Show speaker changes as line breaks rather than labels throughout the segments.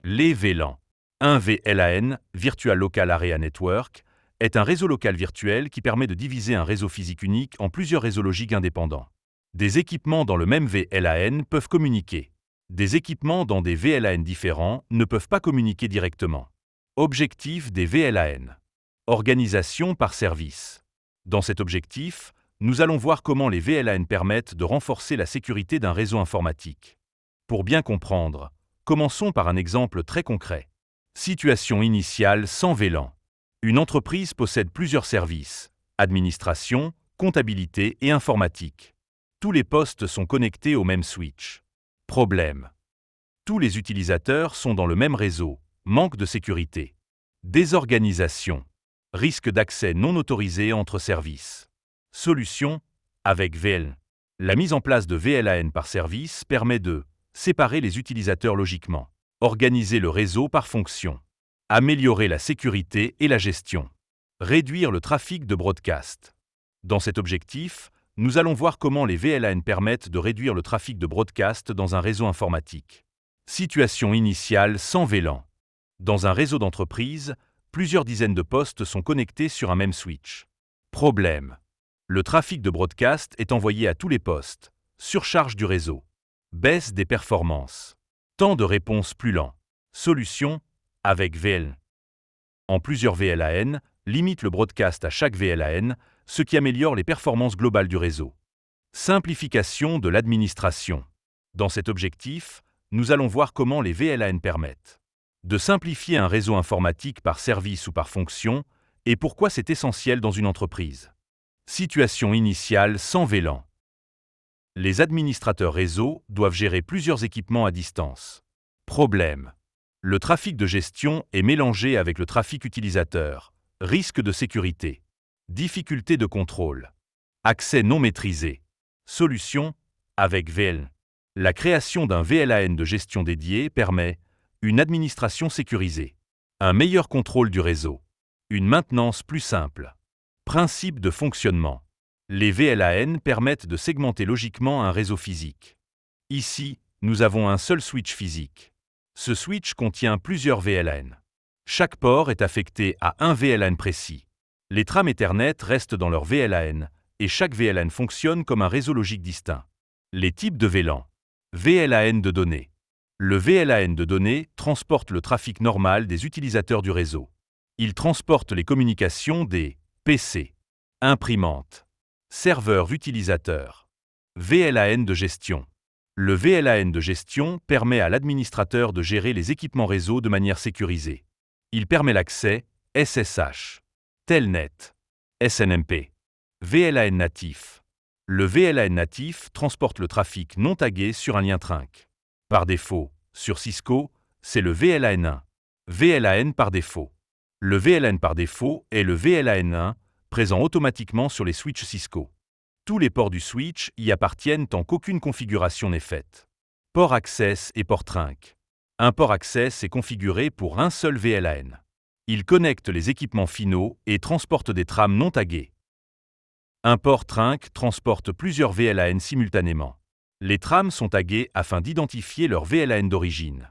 Les VLAN. Un VLAN, Virtual Local Area Network, est un réseau local virtuel qui permet de diviser un réseau physique unique en plusieurs réseaux logiques indépendants. Des équipements dans le même VLAN peuvent communiquer. Des équipements dans des VLAN différents ne peuvent pas communiquer directement. Objectif des VLAN. Organisation par service. Dans cet objectif, nous allons voir comment les VLAN permettent de renforcer la sécurité d'un réseau informatique. Pour bien comprendre, commençons par un exemple très concret. Situation initiale sans VLAN. Une entreprise possède plusieurs services, administration, comptabilité et informatique. Tous les postes sont connectés au même switch. Problème. Tous les utilisateurs sont dans le même réseau, manque de sécurité. Désorganisation. Risque d'accès non autorisé entre services. Solution, avec VLAN. La mise en place de VLAN par service permet de séparer les utilisateurs logiquement, organiser le réseau par fonction, améliorer la sécurité et la gestion, réduire le trafic de broadcast. Dans cet objectif, nous allons voir comment les VLAN permettent de réduire le trafic de broadcast dans un réseau informatique. Situation initiale sans VLAN. Dans un réseau d'entreprise, plusieurs dizaines de postes sont connectés sur un même switch. Problème. Le trafic de broadcast est envoyé à tous les postes. Surcharge du réseau. Baisse des performances. Temps de réponse plus lent. Solution, avec VLAN. En plusieurs VLAN, limite le broadcast à chaque VLAN, ce qui améliore les performances globales du réseau. Simplification de l'administration. Dans cet objectif, nous allons voir comment les VLAN permettent de simplifier un réseau informatique par service ou par fonction, et pourquoi c'est essentiel dans une entreprise. Situation initiale sans VLAN. Les administrateurs réseau doivent gérer plusieurs équipements à distance. Problème. Le trafic de gestion est mélangé avec le trafic utilisateur. Risque de sécurité. Difficulté de contrôle. Accès non maîtrisé. Solution, avec VLAN. La création d'un VLAN de gestion dédié permet une administration sécurisée, un meilleur contrôle du réseau, une maintenance plus simple. Principe de fonctionnement. Les VLAN permettent de segmenter logiquement un réseau physique. Ici, nous avons un seul switch physique. Ce switch contient plusieurs VLAN. Chaque port est affecté à un VLAN précis. Les trames Ethernet restent dans leur VLAN, et chaque VLAN fonctionne comme un réseau logique distinct. Les types de VLAN. VLAN de données. Le VLAN de données transporte le trafic normal des utilisateurs du réseau. Il transporte les communications des PC, imprimantes, serveurs utilisateurs. VLAN de gestion. Le VLAN de gestion permet à l'administrateur de gérer les équipements réseau de manière sécurisée. Il permet l'accès SSH, Telnet, SNMP. VLAN natif. Le VLAN natif transporte le trafic non tagué sur un lien trunk. Par défaut, sur Cisco, c'est le VLAN 1. VLAN par défaut. Le VLAN par défaut est le VLAN 1, présent automatiquement sur les switches Cisco. Tous les ports du switch y appartiennent tant qu'aucune configuration n'est faite. Port Access et port Trunk. Un port Access est configuré pour un seul VLAN. Il connecte les équipements finaux et transporte des trames non taguées. Un port Trunk transporte plusieurs VLAN simultanément. Les trames sont taguées afin d'identifier leur VLAN d'origine.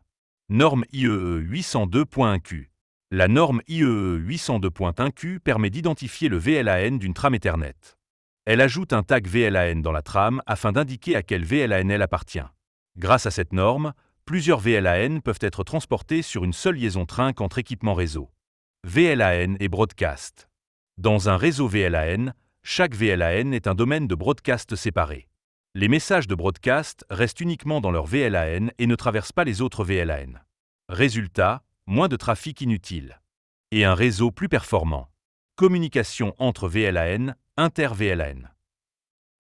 Norme IEEE 802.1Q. La norme IEEE 802.1Q permet d'identifier le VLAN d'une trame Ethernet. Elle ajoute un tag VLAN dans la trame afin d'indiquer à quel VLAN elle appartient. Grâce à cette norme, plusieurs VLAN peuvent être transportés sur une seule liaison trunk entre équipements réseau. VLAN et broadcast. Dans un réseau VLAN, chaque VLAN est un domaine de broadcast séparé. Les messages de broadcast restent uniquement dans leur VLAN et ne traversent pas les autres VLAN. Résultat, moins de trafic inutile. Et un réseau plus performant. Communication entre VLAN, inter-VLAN.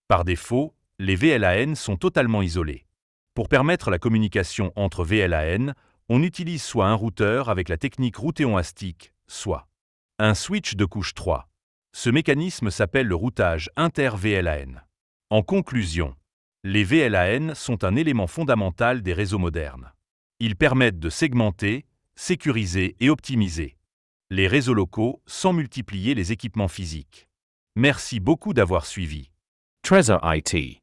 Par défaut, les VLAN sont totalement isolés. Pour permettre la communication entre VLAN, on utilise soit un routeur avec la technique routéon ASTIC, soit un switch de couche 3. Ce mécanisme s'appelle le routage inter-VLAN. En conclusion, les VLAN sont un élément fondamental des réseaux modernes. Ils permettent de segmenter, sécuriser et optimiser les réseaux locaux sans multiplier les équipements physiques. Merci beaucoup d'avoir suivi.
Trezor IT.